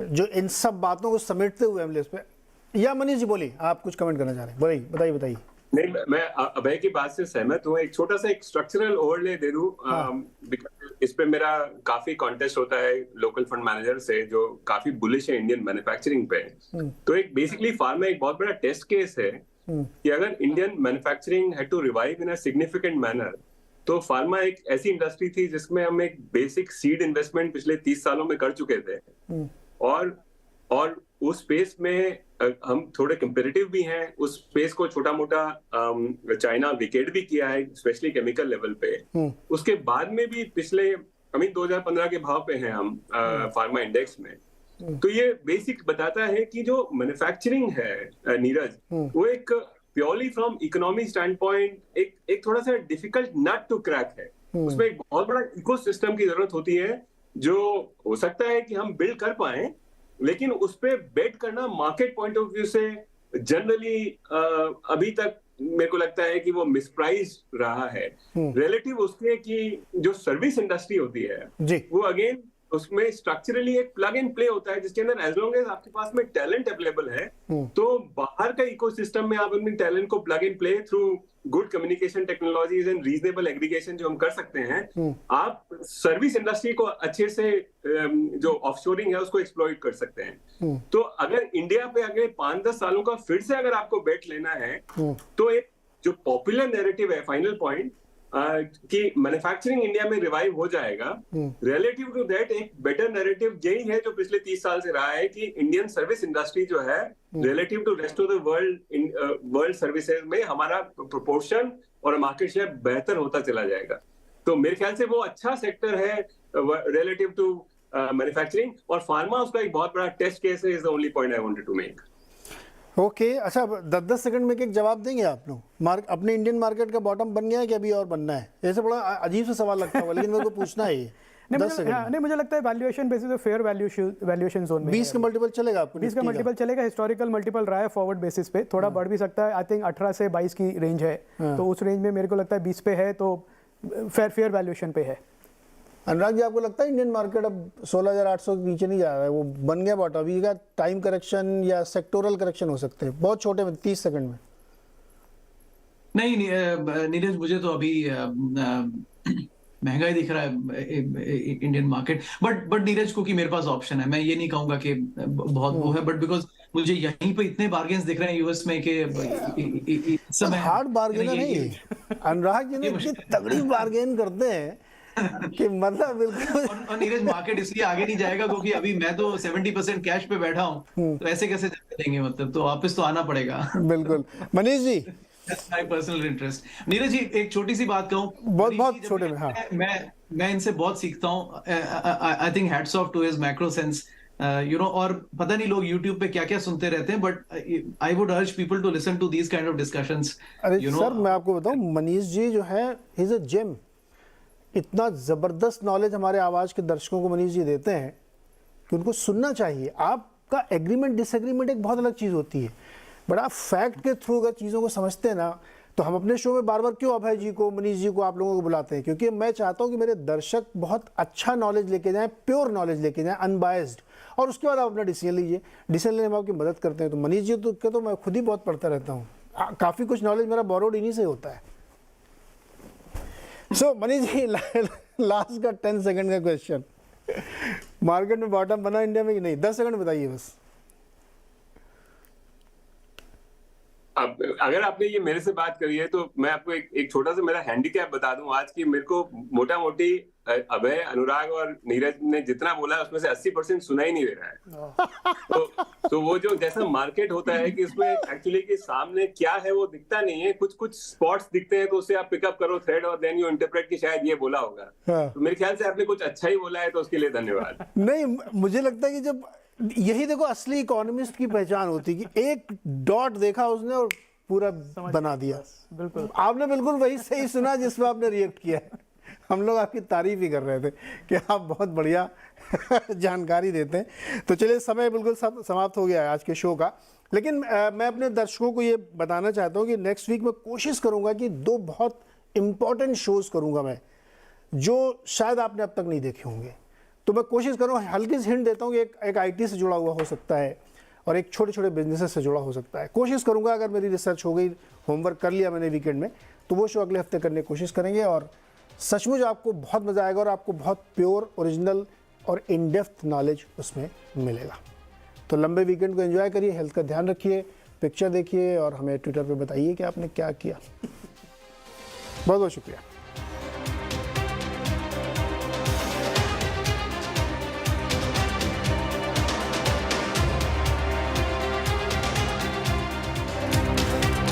जो इन सब बातों को समेटते हुए हम लिस्ट पे, या मनीष जी बोलिए, आप कुछ कमेंट करना चाह रहे हैं, बताइए बताइए। नहीं, मैं अभय की बात से सहमत हूँ। एक छोटा सा एक स्ट्रक्चरल ओवरले दे दूं। इस पे मेरा काफी कॉन्टेस्ट होता है लोकल फंड मैनेजर से, जो काफी बुलिश है इंडियन मैन्युफैक्चरिंग पे। तो एक बेसिकली फार्मा एक बहुत बड़ा टेस्ट केस है कि अगर Indian manufacturing had to revive in a significant manner, तो फार्मा एक ऐसी इंडस्ट्री थी जिसमें हम एक बेसिक सीड इन्वेस्टमेंट पिछले 30 सालों में कर चुके थे, और उस स्पेस में हम थोड़े कंपेरेटिव भी हैं। उस स्पेस को छोटा मोटा चाइना विकेट भी किया है, स्पेशली केमिकल लेवल पे। उसके बाद में भी पिछले 2015 के भाव पे हैं हम फार्मा इंडेक्स में। तो ये बेसिक बताता है कि जो मैन्युफैक्चरिंग है नीरज, वो एक purely from economic stand point एक थोड़ा सा डिफिकल्ट नट टू क्रैक है। उसमें एक बहुत बड़ा इकोसिस्टम की जरूरत होती है, जो हो सकता है कि हम बिल्ड कर पाए, लेकिन उस पे बेट करना मार्केट पॉइंट ऑफ व्यू से जनरली अभी तक मेरे को लगता है कि वो मिसप्राइज रहा है रिलेटिव उसके कि जो सर्विस इंडस्ट्री होती है वो अगेन उसमें स्ट्रक्चरली एक प्लग एंड प्ले होता है, जिसके अंदर एज लॉन्ग एज आपके पास में टैलेंट अवेलेबल है, तो बाहर का इकोसिस्टम में आप अपने टैलेंट को plug and play through good communication technologies and reasonable aggregation जो हम कर सकते हैं, आप सर्विस इंडस्ट्री को अच्छे से जो ऑफशोरिंग है उसको एक्सप्लॉइट कर सकते हैं। तो अगर इंडिया पे अगले 5-10 सालों का फिर से अगर आपको बेट लेना है, तो एक जो पॉपुलर नैरेटिव है, फाइनल पॉइंट कि मैन्युफैक्चरिंग इंडिया में रिवाइव हो जाएगा, रिलेटिव टू दैट एक बेटर नैरेटिव यही है जो पिछले 30 साल से रहा है कि इंडियन सर्विस इंडस्ट्री जो है relative to rest of the world services में हमारा प्रोपोर्शन और मार्केट शेयर बेहतर होता चला जाएगा। तो मेरे ख्याल से वो अच्छा सेक्टर है रिलेटिव टू मैन्युफैक्चरिंग, और फार्मा उसका एक बहुत बड़ा टेस्ट केस है, is the only point I wanted to make. Okay, अच्छा 10-10 सेकंड में एक जवाब देंगे आप लोग? अपने इंडियन मार्केट का बॉटम बन गया है कि अभी और बनना है? ऐसे बड़ा अजीब सा सवाल लगता है, लेकिन मेरे को पूछना है ये। नहीं, मुझे लगता है वैल्यूएशन बेसिस पे फेयर वैल्यूएशन जोन में 20 का मल्टीपल चलेगा आपको? 20 का मल्टीपल चलेगा, हिस्टोरिकल मल्टीपल रहा है फॉरवर्ड बेसिस पे, थोड़ा बढ़ भी सकता है। आई थिंक 18 से 22 की रेंज है, तो उस रेंज में मेरे को लगता है 20 पे है, तो फेयर वैल्यूएशन पे है। अनुराग जी, आपको लगता है इंडियन मार्केट अब 16,800 के नीचे नहीं जा रहा है, वो बन गया बॉटम? अभी का टाइम करेक्शन या सेक्टोरल करेक्शन हो सकते हैं बहुत छोटे में, 30 सेकंड में? नहीं नीरज, मुझे तो अभी महंगा ही दिख रहा है इंडियन मार्केट, बट नीरज को कि मेरे पास ऑप्शन है, मैं ये नहीं कहूंगा कि बहुत वो है, बट बिकॉज मुझे यहीं पे इतने बार्गेन्स दिख रहे हैं यूएस में कि समय हार्ड बार्गेनर नहीं है अनुराग जी, ने इतनी तगड़ी बार्गेन करते हैं कि मतलब बिल्कुल। और नीरज, मार्केट इसलिए आगे नहीं जाएगा क्योंकि अभी मैं तो 70% कैश पे बैठा हूँ, तो ऐसे कैसे देंगे, मतलब तो वापस तो आना पड़ेगा। बिल्कुल। Manish ji, my personal interest. Neeraj ji, एक छोटी सी बात कहूँ, बहुत छोटे में। हाँ, मैं इनसे बहुत सीखता हूँ। I think hats off to his macro sense, you know, और पता नहीं लोग YouTube पे क्या क्या सुनते रहते हैं, but I would urge people to listen to these kind of discussions. अरे सर, मैं आपको बताऊं, मनीष जी जो है, ही इज अ जेम। इतना ज़बरदस्त नॉलेज हमारे आवाज़ के दर्शकों को मनीष जी देते हैं कि उनको सुनना चाहिए। आपका एग्रीमेंट डिसएग्रीमेंट एक बहुत अलग चीज़ होती है, बट आप फैक्ट के थ्रू अगर चीज़ों को समझते हैं ना, तो हम अपने शो में बार बार क्यों अभय जी को, मनीष जी को, आप लोगों को बुलाते हैं, क्योंकि मैं चाहता हूँ कि मेरे दर्शक बहुत अच्छा नॉलेज लेके जाएँ, प्योर नॉलेज लेके जाएँ, अनबायस्ड, और उसके बाद आप अपना डिसीजन लीजिए। डिसीजन लेने में आपकी मदद करते हैं। तो मनीष जी तो मैं खुद ही बहुत पढ़ता रहता हूँ, काफ़ी कुछ नॉलेज मेरा बोरोड इन्हीं से होता है। सो मनीष जी, लास्ट का 10 सेकंड का क्वेश्चन, मार्केट में बॉटम बना इंडिया में कि नहीं? 10 सेकंड बताइए बस। अब अगर आपने ये मेरे से बात करी है, तो मैं आपको एक छोटा सा मेरा हैंडीकैप बता दूं आज की। मेरे को मोटा मोटी अभय, अनुराग और नीरज ने जितना बोला है उसमें से 80% सुना ही नहीं दे रहा है। तो वो जो जैसा मार्केट होता है कि उसमें एक्चुअली के सामने क्या है वो दिखता नहीं है, कुछ स्पॉट्स दिखते हैं, तो उससे आप पिकअप करो थ्रेड और देन यू इंटरप्रेट कि शायद ये बोला होगा। तो मेरे ख्याल से आपने कुछ अच्छा ही बोला है, तो उसके लिए धन्यवाद। नहीं, मुझे लगता है कि जब यही देखो असली इकोनॉमिस्ट की पहचान होती है कि एक डॉट देखा उसने और पूरा बना दिया। बिल्कुल, आपने बिल्कुल वही सही सुना जिसमें आपने रिएक्ट किया है। हम लोग आपकी तारीफ ही कर रहे थे कि आप बहुत बढ़िया जानकारी देते हैं। तो चलिए, समय बिल्कुल समाप्त हो गया है आज के शो का, लेकिन मैं अपने दर्शकों को ये बताना चाहता हूँ कि नेक्स्ट वीक मैं कोशिश करूँगा कि 2 बहुत इम्पॉर्टेंट शोज़ करूँगा मैं, जो शायद आपने अब तक नहीं देखे होंगे। तो मैं कोशिश करूँ, हल्की सी हिंट देता हूँ कि एक आईटी से जुड़ा हुआ हो सकता है और एक छोटे छोटे बिजनेसेस से जुड़ा हो सकता है। कोशिश करूँगा, अगर मेरी रिसर्च हो गई, होमवर्क कर लिया मैंने वीकेंड में, तो वो शो अगले हफ्ते करने की कोशिश करेंगे और सचमुच आपको बहुत मज़ा आएगा और आपको बहुत प्योर, ओरिजिनल और इन डेप्थ नॉलेज उसमें मिलेगा। तो लंबे वीकेंड को एंजॉय करिए, हेल्थ का ध्यान रखिए, पिक्चर देखिए और हमें ट्विटर पे बताइए कि आपने क्या किया। बहुत बहुत शुक्रिया।